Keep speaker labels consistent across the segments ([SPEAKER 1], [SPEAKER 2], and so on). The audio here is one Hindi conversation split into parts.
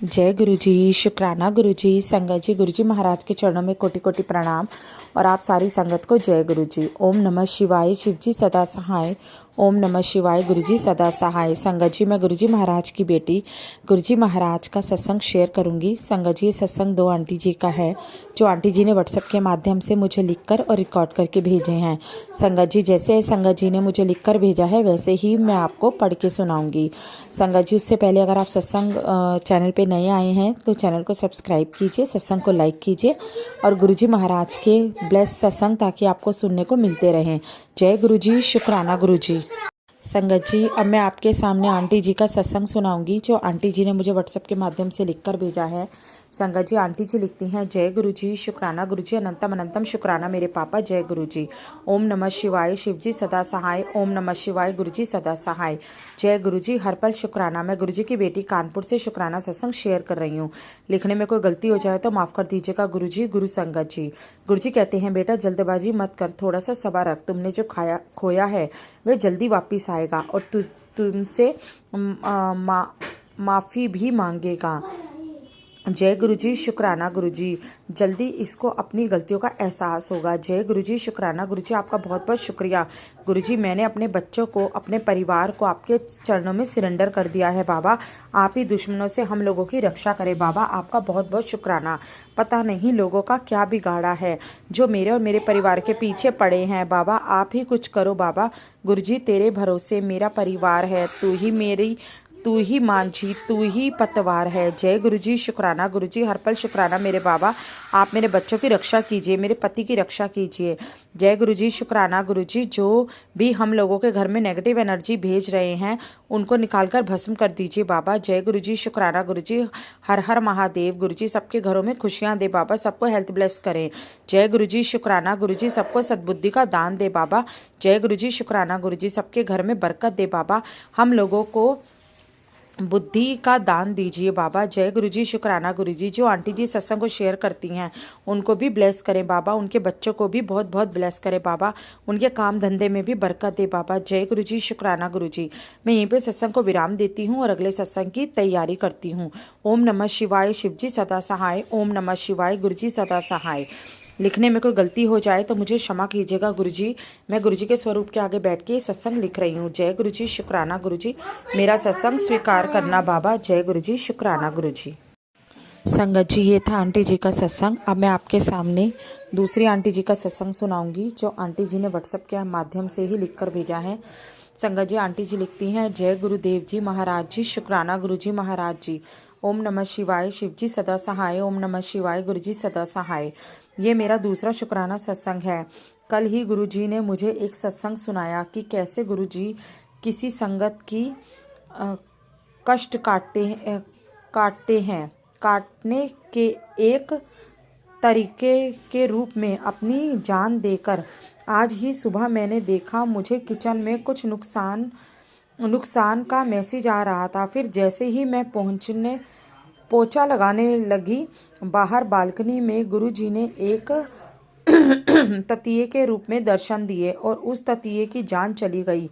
[SPEAKER 1] जय गुरु जी, शुक्राना गुरु जी, संगत जी, गुरु जी महाराज के चरणों में कोटि कोटि प्रणाम और आप सारी संगत को जय गुरु जी। ओम नमः शिवाय, शिव जी सदा सहाय। ओम नमः शिवाय, गुरु जी सदा सहाय। संगत जी, मैं गुरु जी महाराज की बेटी गुरु जी महाराज का सत्संग शेयर करूंगी। संगत जी, सत्संग दो आंटी जी का है जो आंटी जी ने व्हाट्सएप के माध्यम से मुझे लिखकर और रिकॉर्ड करके भेजे हैं। संगत जी, जैसे संगत जी ने मुझे लिखकर भेजा है वैसे ही मैं आपको पढ़ के सुनाऊंगी। संगत जी, उससे पहले अगर आप सत्संग चैनल पे नए आए हैं तो चैनल को सब्सक्राइब कीजिए, सत्संग को लाइक कीजिए और गुरु जी महाराज के ब्लेस सत्संग ताकि आपको सुनने को मिलते रहें। जय गुरु जी, शुक्राना गुरु जी। संगत जी, अब मैं आपके सामने आंटी जी का सत्संग सुनाऊंगी जो आंटी जी ने मुझे व्हाट्सएप के माध्यम से लिखकर भेजा है। संगत जी, आंटी जी लिखती हैं, जय गुरु जी, शुक्राना गुरु जी, अनंतम अनंतम शुक्राना मेरे पापा, जय गुरु जी। ओम नमः शिवाय, शिव जी सदा सहाय। ओम नमः शिवाय, गुरु जी सदा सहाय। जय गुरु जी, हर पल शुक्राना। मैं गुरु जी की बेटी कानपुर से शुक्राना सत्संग शेयर कर रही हूँ। लिखने में कोई गलती हो जाए तो माफ़ कर दीजिएगा गुरु जी। गुरु संगत जी, गुरु जी कहते हैं, बेटा जल्दबाजी मत कर, थोड़ा सा सब्र रख। तुमने जो खोया है वह जल्दी वापिस आएगा और तुमसे माफ़ी भी मांगेगा। जय गुरु जी, शुक्राना गुरु जी, जल्दी इसको अपनी गलतियों का एहसास होगा। जय गुरु जी, शुक्राना गुरु जी, आपका बहुत बहुत शुक्रिया गुरु जी। मैंने अपने बच्चों को, अपने परिवार को आपके चरणों में सरेंडर कर दिया है बाबा। आप ही दुश्मनों से हम लोगों की रक्षा करें बाबा, आपका बहुत बहुत शुक्राना। पता नहीं लोगों का क्या बिगाड़ा है जो मेरे और मेरे परिवार के पीछे पड़े हैं बाबा, आप ही कुछ करो बाबा। गुरु जी, तेरे भरोसे मेरा परिवार है, तू ही मांझी, तू ही पतवार है। जय गुरु जी, शुक्राना गुरु जी, हर पल शुक्राना मेरे बाबा। आप मेरे बच्चों की रक्षा कीजिए, मेरे पति की रक्षा कीजिए। जय गुरु जी, शुक्राना गुरु जी, जो भी हम लोगों के घर में नेगेटिव एनर्जी भेज रहे हैं उनको निकाल कर भस्म कर दीजिए बाबा। जय गुरु जी, शुक्राना गुरु जी, हर हर महादेव गुरु जी, सबके घरों में खुशियाँ दे बाबा, सबको हेल्थ ब्लेस करें। जय गुरु जी, शुक्राना गुरु जी, सबको सद्बुद्धि का दान दे बाबा। जय गुरु जी, शुक्राना गुरु जी, सबके घर में बरकत दे बाबा, हम लोगों को बुद्धि का दान दीजिए बाबा। जय गुरु जी, शुक्राना गुरु जी, जो आंटी जी सत्संग को शेयर करती हैं उनको भी ब्लेस करें बाबा, उनके बच्चों को भी बहुत बहुत ब्लेस करें बाबा, उनके काम धंधे में भी बरकत दे बाबा। जय गुरु जी, शुक्राना गुरु जी। मैं यहीं पे सत्संग को विराम देती हूँ और अगले सत्संग की तैयारी करती हूँ। ओम नमः शिवाय, शिव जी सदा सहाय। ओम नमः शिवाय, गुरु जी सदा सहाय। लिखने में कोई गलती हो जाए तो मुझे क्षमा कीजिएगा गुरु जी। मैं गुरु जी के स्वरूप के आगे बैठ के सत्संग लिख रही हूँ। जय गुरु जी, शुक्राना गुरु जी, मेरा सत्संग स्वीकार करना बाबा। जय गुरु जी, शुक्राना गुरु जी। संगत जी, ये था आंटी जी का सत्संग। अब मैं आपके सामने दूसरी आंटी जी का सत्संग सुनाऊंगी जो आंटी जी ने व्हाट्सएप के माध्यम से ही लिखकर भेजा है। संगत जी, आंटी जी लिखती हैं, जय गुरुदेव जी महाराज जी, शुक्राना गुरु जी महाराज जी। ओम नमः शिवाय, शिव जी सदा सहाय। ओम नमः शिवाय, गुरु जी सदा सहाय। ये मेरा दूसरा शुक्राना सत्संग है। कल ही गुरु जी ने मुझे एक सत्संग सुनाया कि कैसे गुरु जी किसी संगत की कष्ट काटते हैं। काटने के एक तरीके के रूप में अपनी जान देकर आज ही सुबह मैंने देखा मुझे किचन में कुछ नुकसान का मैसेज आ रहा था। फिर जैसे ही मैं पोछा लगाने लगी, बाहर बालकनी में गुरुजी ने एक ततिये के रूप में दर्शन दिए और उस ततिये की जान चली गई।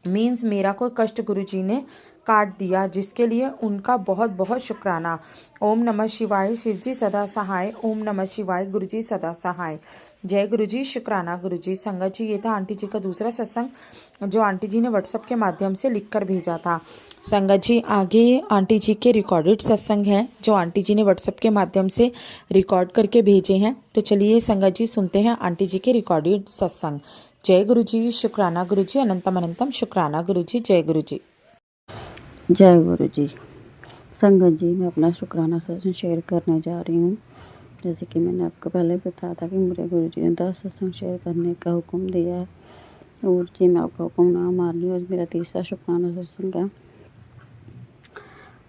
[SPEAKER 1] मीन्स मेरा कोई कष्ट गुरुजी ने काट दिया, जिसके लिए उनका बहुत बहुत शुक्राना। ओम नमः शिवाय, शिव जी सदा सहाय। ओम नमः शिवाय, गुरु जी सदा सहाय। जय गुरु जी, शुक्राना गुरु जी। संगत जी, ये था आंटी जी का दूसरा सत्संग जो आंटी जी ने व्हाट्सएप के माध्यम से लिखकर भेजा था। संगत जी, आगे आंटी जी के रिकॉर्डेड सत्संग हैं जो आंटी जी ने व्हाट्सएप के माध्यम से रिकॉर्ड करके भेजे हैं। तो चलिए संगत जी, सुनते हैं आंटी जी के रिकॉर्डेड सत्संग। जय गुरु जी, शुक्राना गुरु जी, अनंतम अनंतम शुक्राना गुरु जी। जय गुरु जी।
[SPEAKER 2] जय गुरु जी। संगत जी, मैं अपना शुक्राना सत्संग शेयर करने जा रही हूँ। जैसे कि मैंने आपको पहले बताया था कि मेरे गुरु जी ने 10 सत्संग शेयर करने का हुक्म दिया है और जी मैं आपका हुक्म ना मान रही हूँ। आज मेरा तीसरा शुक्राना सत्संग है।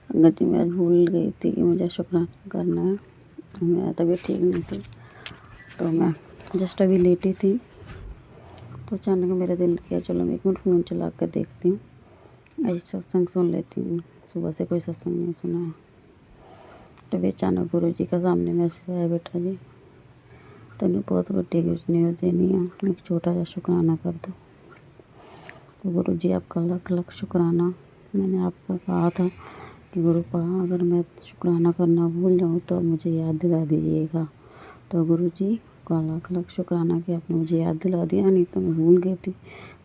[SPEAKER 2] संगत जी, मैं आज भूल गई थी कि मुझे शुक्राना करना है। मेरा तबीयत ठीक नहीं थी तो मैं जस्ट अभी लेटी थी तो अचानक मेरा दिल किया चलो मैं 1 मिनट फ़ोन चला कर देखती हूँ, आज सत्संग सुन लेती हूँ। सुबह से कोई सत्संग नहीं सुना है तो भी अचानक गुरु जी का सामने मैसेज आया, बेटा जी तेन बहुत बड़ी कुछ नहीं देनी है, एक छोटा सा शुक्राना कर दो। तो गुरु जी, आपका लख लख शुक्राना। मैंने आपको कहा था कि गुरुपा अगर मैं शुक्राना करना भूल जाऊँ तो मुझे याद दिला दीजिएगा। तो गुरुजी का लाख लाख शुक्राना कि आपने मुझे याद दिला दिया, नहीं तो मैं भूल गई थी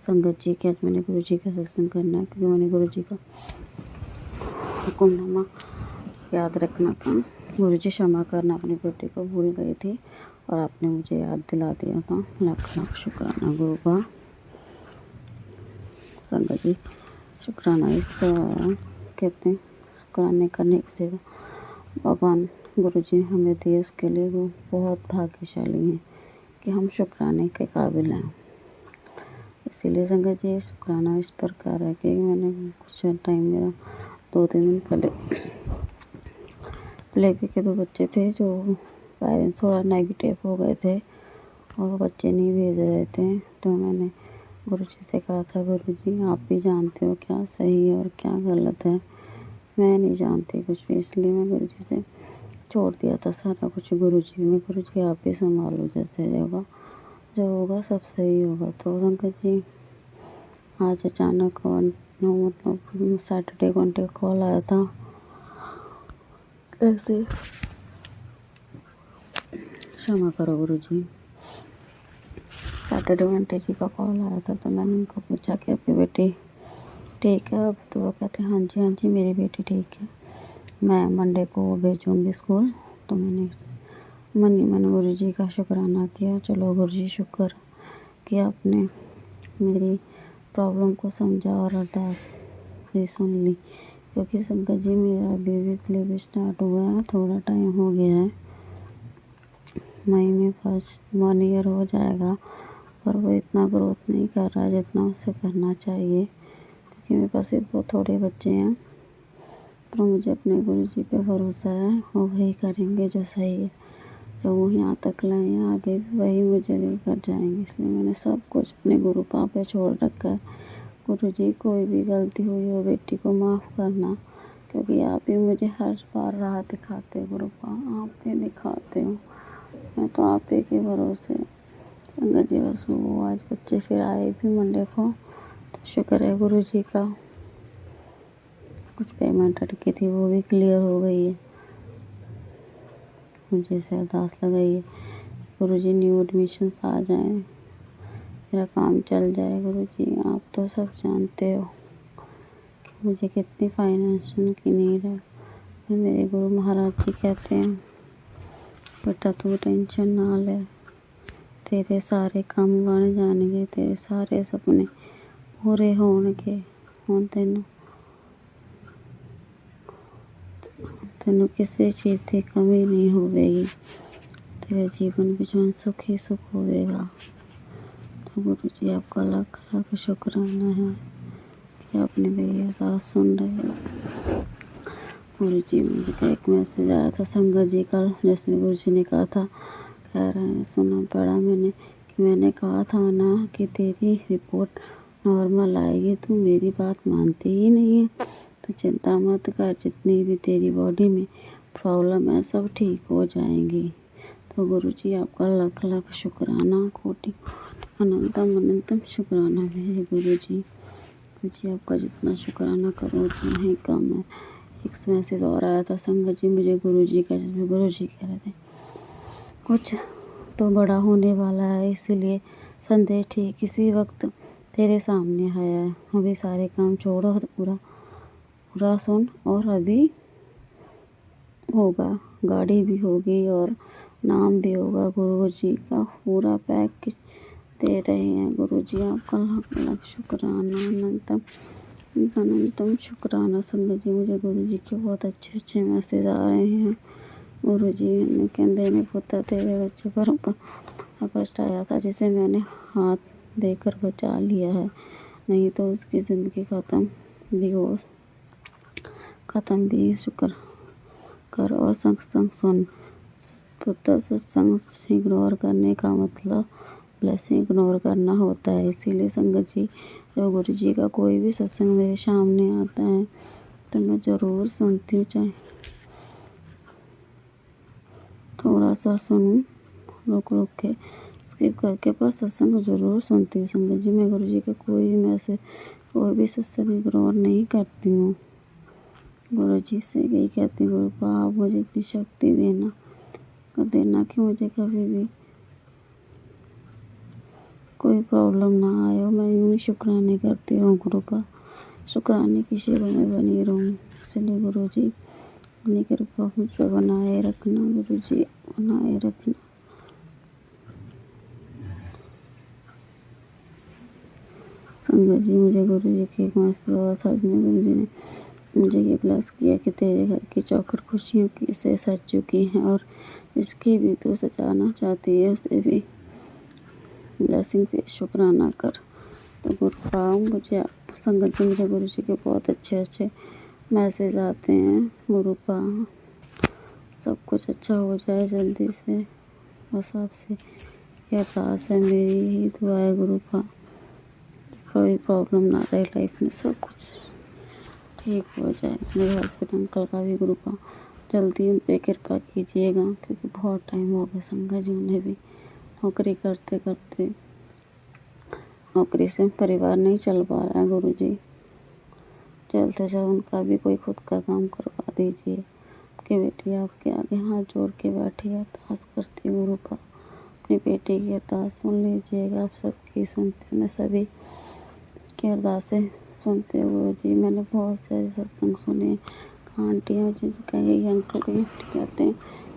[SPEAKER 2] संगत जी कि आज मैंने गुरुजी का सत्संग करना है, क्योंकि मैंने गुरुजी का हुक्मनामा याद रखना था। गुरुजी क्षमा करना, अपनी बेटे को भूल गई थी और आपने मुझे याद दिला दिया था। लाख लाख शुक्राना गुरुपा। संगत जी शुक्राना इस तरह कहते हैं, शुक्राने करने की सेवा भगवान गुरुजी ने हमें दिए, उसके लिए वो बहुत भाग्यशाली हैं कि हम शुक्राने के काबिल हैं। इसीलिए संगत जी शुक्राना इस प्रकार है कि मैंने कुछ टाइम मेरा 2-3 दिन पहले प्लेबी के 2 बच्चे थे जो पेरेंट्स थोड़ा नेगेटिव हो गए थे और वो बच्चे नहीं भेज रहे थे। तो मैंने गुरुजी से कहा था, गुरुजी आप भी जानते हो क्या सही है और क्या गलत है, मैं नहीं जानती कुछ भी, इसलिए मैं गुरुजी से छोड़ दिया था सारा कुछ। गुरुजी में गुरुजी आप ही संभालो, जैसे होगा जो होगा सब सही होगा। तो संगत जी आज अचानक मतलब सैटरडे को आंटी का कॉल आया था, ऐसे क्षमा करो गुरुजी, सैटरडे को आंटी जी का कॉल आया था। तो मैंने उनको पूछा कि आपकी बेटी ठीक है अब? तो वो कहते हैं हाँ जी मेरी बेटी ठीक है, मैं मंडे को भेजूँगी स्कूल। तो मैंने गुरुजी का शुक्राना किया, चलो गुरुजी शुक्र कि आपने मेरी प्रॉब्लम को समझा और अरदास भी सुन ली। क्योंकि संगत जी मेरा अभी भी क्लिप स्टार्ट हुआ है, थोड़ा टाइम हो गया है, मई में फर्स्ट 1 ईयर हो जाएगा, पर वो इतना ग्रोथ नहीं कर रहा है जितना उसे करना चाहिए। क्योंकि मेरे पास सिर्फ वो थोड़े बच्चे हैं, पर मुझे अपने गुरुजी पे भरोसा है, वो वही करेंगे जो सही है। जो वो यहाँ तक लाए हैं आगे भी वही मुझे लेकर जाएंगे। इसलिए मैंने सब कुछ अपने गुरुपा पे छोड़ रखा है। गुरुजी कोई भी गलती हुई हो बेटी को माफ़ करना, क्योंकि आप ही मुझे हर बार राह दिखाते हो गुरुपा, आप ही दिखाते हो, मैं तो आप ही के भरोसे। संगत जी बस वो आज बच्चे फिर आए भी मंडे को, तो शुक्र है गुरुजी का। कुछ पेमेंट अटकी थी वो भी क्लियर हो गई है। मुझे से अरदास लगाई है गुरुजी न्यू एडमिशन्स आ जाएं, मेरा काम चल जाए। गुरुजी आप तो सब जानते हो कि मुझे कितनी फाइनेंशियल की नीड है, और मेरे गुरु महाराज जी कहते हैं बेटा तू टेंशन ना ले, तेरे सारे काम बन जाएंगे, तेरे सारे सपने पूरे होणगे, हुण तेनू किसी चीज़ की कमी नहीं होगी, तेरे जीवन में जो सुख ही सुख होगा। तो गुरुजी आपका लाख लाख शुक्राना है कि आपने मेरी अरदास सुन रहे हो। गुरुजी मुझे एक मैसेज आया था संगत जी कल, जिसमें गुरुजी ने कहा था, कह रहे हैं सुना पड़ा मैंने कि मैंने कहा था ना कि तेरी रिपोर्ट नॉर्मल आएगी, तू मेरी बात मानती ही नहीं है। तो चिंता मत कर, जितनी भी तेरी बॉडी में प्रॉब्लम है सब ठीक हो जाएंगी। तो गुरुजी आपका लाख लाख शुक्राना, कोटि अनंतम अनंतम शुक्राना मेरे गुरुजी। गुरुजी आपका जितना शुक्राना करो उतना ही कम है। एक मैसेज और आया था संगत जी मुझे गुरुजी का, जिसमें गुरुजी कह रहे थे कुछ तो बड़ा होने वाला है, इसीलिए संदेश ठीक इसी वक्त तेरे सामने आया है। अभी सारे काम छोड़ो, पूरा पूरा सुन, और अभी होगा, गाड़ी भी होगी और नाम भी होगा। गुरुजी का पूरा पैकेज दे रहे हैं। गुरुजी आपका लाख लाख शुक्राना, अनंतम अनंतम शुक्राना। संगत जी मुझे गुरुजी के बहुत अच्छे अच्छे मैसेज आ रहे हैं। गुरुजी ने कहते ने पुत्र तेरे बच्चे पर कष्ट आया था, जिसे मैंने हाथ देकर बचा लिया है, नहीं तो उसकी ज़िंदगी ख़त्म भी शुक्र कर और सत्संग सुन। पुत्र सत्संग इग्नोर करने का मतलब ब्लेसिंग इग्नोर करना होता है। इसीलिए संगत जी जब गुरु जी का कोई भी सत्संग मेरे सामने आता है तो मैं ज़रूर सुनती हूँ, चाहे थोड़ा सा सुनूं, रुक रुक के स्किप करके, पर सत्संग ज़रूर सुनती हूँ। संगत जी मैं गुरु जी का कोई भी मैसेज कोई भी सत्संग इग्नोर नहीं करती हूँ। गुरु जी से यही कहती हूँ, गुरु पा आप मुझे इतनी शक्ति देना कि मुझे कभी भी कोई प्रॉब्लम ना आए और मैं यूँ ही शुक्राने करती रहूँ गुरु पा, शुक्राने की सेवा में बनी रहूँ। इसलिए गुरु जी अपनी कृपा मुझ पर बनाए रखना, गुरु जी बनाए रखना। संगत जी, मुझे गुरु जी की एक मैसेज हुआ था जिसमें गुरु जी ने मुझे ये ब्लेस किया कि तेरे घर की चौखट खुशियों की से सज चुकी हैं और जिसकी भी तू सजाना चाहती है उसे भी ब्लेसिंग पे शुक्राना कर। तो गुरु पाओ मुझे संगत जी, मुझे गुरु जी के बहुत अच्छे मैसेज आते हैं। गुरु पा सब कुछ अच्छा हो जाए जल्दी से, बस आपसे ये अरदास है, मेरी यही दुआ है गुरु पा, कोई प्रॉब्लम ना रहे लाइफ में, सब कुछ ठीक हो जाए। मेरे हस्बैंड अंकल का भी गुरु पा जल्दी उन पे कृपा कीजिएगा, क्योंकि बहुत टाइम हो गया संगत जी, उन्हें भी नौकरी करते करते नौकरी से परिवार नहीं चल पा रहा है। गुरु जी जल्द से जल्द उनका भी कोई खुद का काम करवा दीजिए। आपकी बेटी आपके आगे हाथ जोड़ के बैठी है, अरदास करती गुरु पा, अपनी बेटी की अरदास सुन लीजिएगा। आप सबकी सुनते, मैं सभी की अरदासें सुनते हो गुरु जी। मैंने बहुत सारे सत्संग सुने, आंटियाँ जो कहेंगे अंकल की आंटी कहते हैं,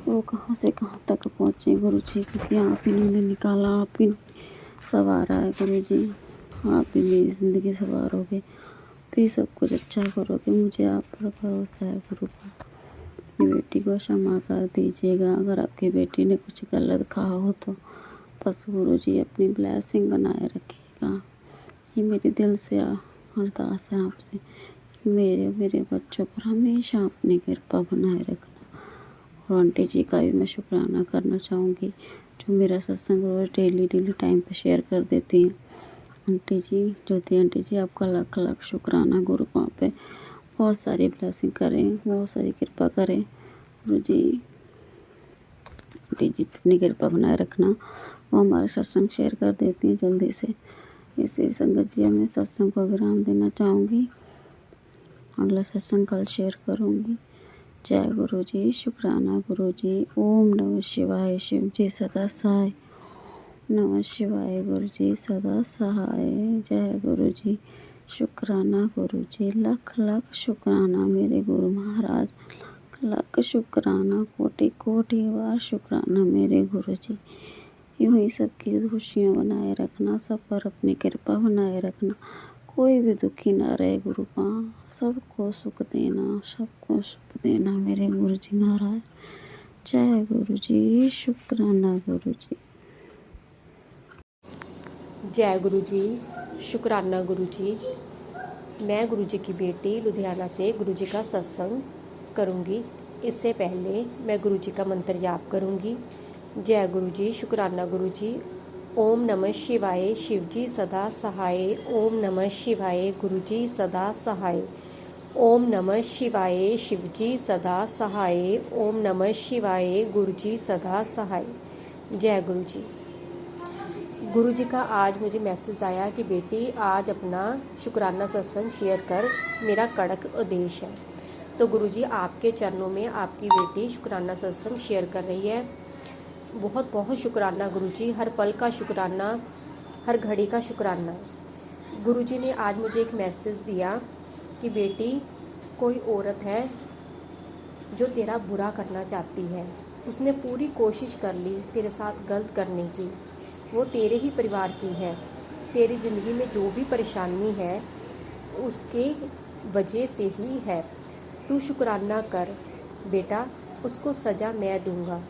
[SPEAKER 2] वो कहाँ से कहाँ तक पहुँचे गुरु जी, क्योंकि आप इन्होंने निकाला, आप ही संवारा है गुरु जी, आप ही मेरी ज़िंदगी संवारोगे, भी सब कुछ अच्छा करोगे, मुझे आप पर भरोसा है गुरु जी। अपनी बेटी को क्षमा कर दीजिएगा अगर आपकी बेटी ने कुछ गलत कहा हो तो, बस गुरु जी अपनी ब्लेसिंग बनाए रखिएगा। ये मेरे दिल से अरदास है आपसे कि मेरे बच्चों पर हमेशा अपनी कृपा बनाए रखना। और आंटी जी का भी मैं शुक्राना करना चाहूँगी, जो मेरा सत्संग रोज़ डेली टाइम पे शेयर कर देती हैं। आंटी जी, ज्योति आंटी जी, आपका लाख लाख शुक्राना। गुरु पा पे बहुत सारी ब्लेसिंग करें, बहुत सारी कृपा करें गुरु जी। आंटी जी अपनी कृपा बनाए रखना, वो हमारा सत्संग शेयर कर देती हैं जल्दी से। इसी संगत जी मैं सत्संग को विराम देना चाहूँगी, अगला सत्संग कल शेयर करूँगी। जय गुरु जी, शुक्राना गुरु जी। ओम नमः शिवाय, शिव जी सदा सहाय। नमः शिवाय गुरु जी सदा सहाय। जय गुरु जी, शुक्राना गुरु जी, लाख लाख शुक्राना मेरे गुरु महाराज, लाख शुक्राना, कोटि कोटि बार शुक्राना मेरे गुरु जी। यूँ ही सबकी खुशियाँ बनाए रखना, सब पर अपनी कृपा बनाए रखना, कोई भी दुखी ना रहे गुरु पा, सबको सुख देना, सबको सुख देना मेरे गुरु जी महाराज। जय गुरु जी, शुक्राना गुरु जी।
[SPEAKER 3] जय गुरु जी, शुक्राना गुरु जी। मैं गुरु जी की बेटी लुधियाना से गुरु जी का सत्संग करूंगी। इससे पहले मैं गुरु जी का मंत्र जाप करूंगी। जय गुरु जी, शुक्राना गुरु जी। ओम नमः शिवाय, शिव जी सदा सहाय। ओम नमः शिवाय, गुरु जी सदा सहाय। ओम नमः शिवाय, शिव जी सदा सहाय। ओम नमः शिवाय, गुरु जी सदा सहाय। जय गुरु जी। गुरु जी का आज मुझे मैसेज आया कि बेटी आज अपना शुक्राना सत्संग शेयर कर, मेरा कड़क आदेश है। तो गुरु जी आपके चरणों में आपकी बेटी शुक्राना सत्संग शेयर कर रही है। बहुत बहुत शुक्राना गुरु जी, हर पल का शुक्राना, हर घड़ी का शुक्राना। गुरु जी ने आज मुझे एक मैसेज दिया कि बेटी कोई औरत है जो तेरा बुरा करना चाहती है, उसने पूरी कोशिश कर ली तेरे साथ गलत करने की, वो तेरे ही परिवार की है। तेरी ज़िंदगी में जो भी परेशानी है उसके वजह से ही है। तू शुक्राना कर बेटा, उसको सज़ा मैं दूंगा,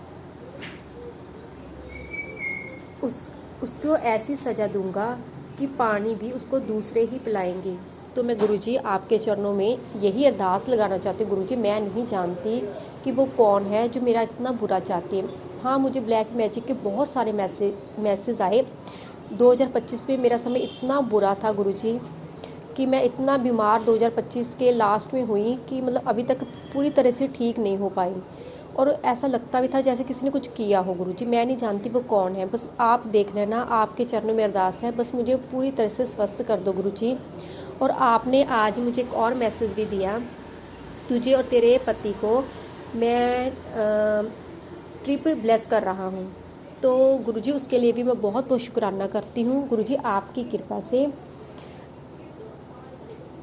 [SPEAKER 3] उसको ऐसी सज़ा दूंगा कि पानी भी उसको दूसरे ही पिलाएंगे। तो मैं गुरुजी आपके चरणों में यही अरदास लगाना चाहती हूँ। गुरुजी मैं नहीं जानती कि वो कौन है जो मेरा इतना बुरा चाहती है। हाँ, मुझे ब्लैक मैजिक के बहुत सारे मैसेज आए। 2025 में मेरा समय इतना बुरा था गुरुजी कि मैं इतना बीमार 2025 के लास्ट में हुई कि मतलब अभी तक पूरी तरह से ठीक नहीं हो पाई, और ऐसा लगता भी था जैसे किसी ने कुछ किया हो। गुरुजी मैं नहीं जानती वो कौन है, बस आप देख लेना, आपके चरणों में अरदास है, बस मुझे पूरी तरह से स्वस्थ कर दो गुरुजी। और आपने आज मुझे एक और मैसेज भी दिया तुझे और तेरे पति को मैं ट्रिपल ब्लेस कर रहा हूँ। तो गुरुजी उसके लिए भी मैं बहुत बहुत शुक्राना करती हूँ। गुरुजी आपकी कृपा से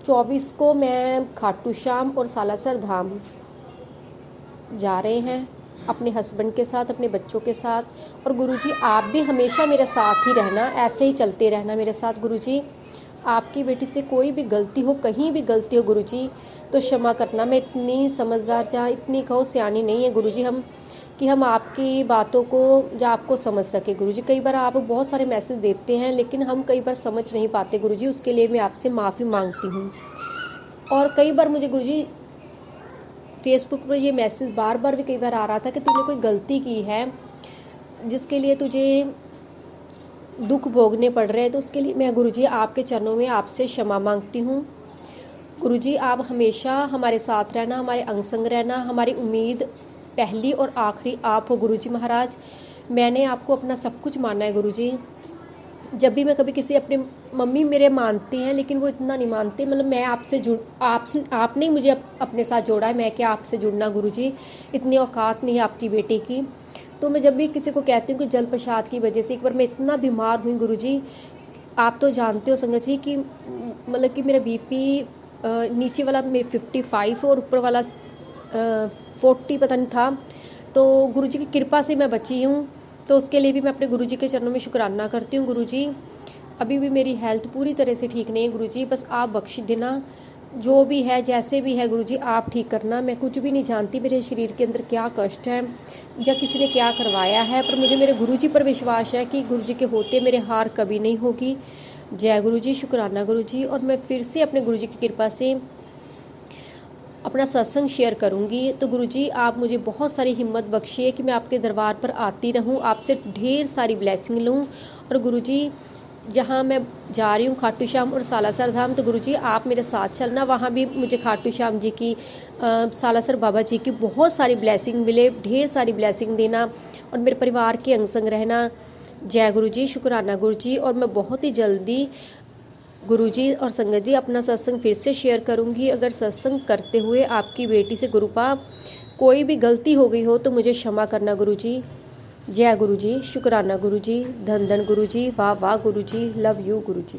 [SPEAKER 3] 24 को मैं खाटू श्याम और सालासर धाम जा रहे हैं अपने हस्बैंड के साथ, अपने बच्चों के साथ। और गुरुजी आप भी हमेशा मेरे साथ ही रहना, ऐसे ही चलते रहना मेरे साथ। गुरुजी आपकी बेटी से कोई भी गलती हो, कहीं भी गलती हो गुरुजी तो क्षमा करना। मैं इतनी समझदार या इतनी कहो सियानी नहीं है गुरुजी हम आपकी बातों को या आपको समझ सके। गुरुजी कई बार आप बहुत सारे मैसेज देते हैं लेकिन हम कई बार समझ नहीं पाते गुरुजी, उसके लिए मैं आपसे माफ़ी मांगती हूँ। और कई बार मुझे गुरुजी फेसबुक पर ये मैसेज बार बार भी कई बार आ रहा था कि तूने कोई गलती की है जिसके लिए तुझे दुख भोगने पड़ रहे हैं, तो उसके लिए मैं गुरुजी आपके चरणों में आपसे क्षमा मांगती हूँ। गुरुजी आप हमेशा हमारे साथ रहना, हमारे अंग संग रहना। हमारी उम्मीद पहली और आखिरी आप हो गुरुजी महाराज। मैंने आपको अपना सब कुछ माना है गुरुजी। जब भी मैं कभी किसी अपने मम्मी मेरे मानते हैं लेकिन वो इतना नहीं मानते, मतलब मैं आपने ही मुझे अपने साथ जोड़ा है, मैं क्या आपसे जुड़ना गुरुजी, इतनी औकात नहीं है आपकी बेटी की। तो मैं जब भी किसी को कहती हूँ कि जल प्रसाद की वजह से, एक बार मैं इतना बीमार हुई गुरुजी, आप तो जानते हो संगत जी कि मतलब कि मेरा बीपी नीचे वाला 55 और ऊपर वाला 40 पता नहीं था। तो गुरुजी की कृपा से मैं बची हूँ, तो उसके लिए भी मैं अपने गुरुजी के चरणों में शुक्राना करती हूँ। गुरुजी अभी भी मेरी हेल्थ पूरी तरह से ठीक नहीं है गुरुजी, बस आप बख्श देना। जो भी है जैसे भी है गुरुजी आप ठीक करना। मैं कुछ भी नहीं जानती मेरे शरीर के अंदर क्या कष्ट है या किसी ने क्या करवाया है, पर मुझे मेरे गुरुजी पर विश्वास है कि गुरुजी के होते मेरे हार कभी नहीं होगी। जय गुरुजी, शुक्राना गुरुजी। और मैं फिर से अपने गुरुजी की कृपा से अपना सत्संग शेयर करूंगी। तो गुरुजी आप मुझे बहुत सारी हिम्मत बख्शिए कि मैं आपके दरबार पर आती रहूं, आपसे ढेर सारी ब्लेसिंग लूं। और गुरुजी जहां मैं जा रही हूं खाटू श्याम और सालासर धाम, तो गुरुजी आप मेरे साथ चलना, वहां भी मुझे खाटू श्याम जी की सालासर बाबा जी की बहुत सारी ब्लेसिंग मिले, ढेर सारी ब्लेसिंग देना और मेरे परिवार के अंग संग रहना। जय गुरुजी, शुक्राना गुरुजी। और मैं बहुत ही जल्दी गुरुजी और संगत जी अपना सत्संग फिर से शेयर करूंगी। अगर सत्संग करते हुए आपकी बेटी से गुरुपा कोई भी गलती हो गई हो तो मुझे क्षमा करना गुरुजी। जय गुरुजी, शुक्राना गुरुजी, धन धन गुरुजी, वाह वाह गुरुजी, लव यू गुरुजी।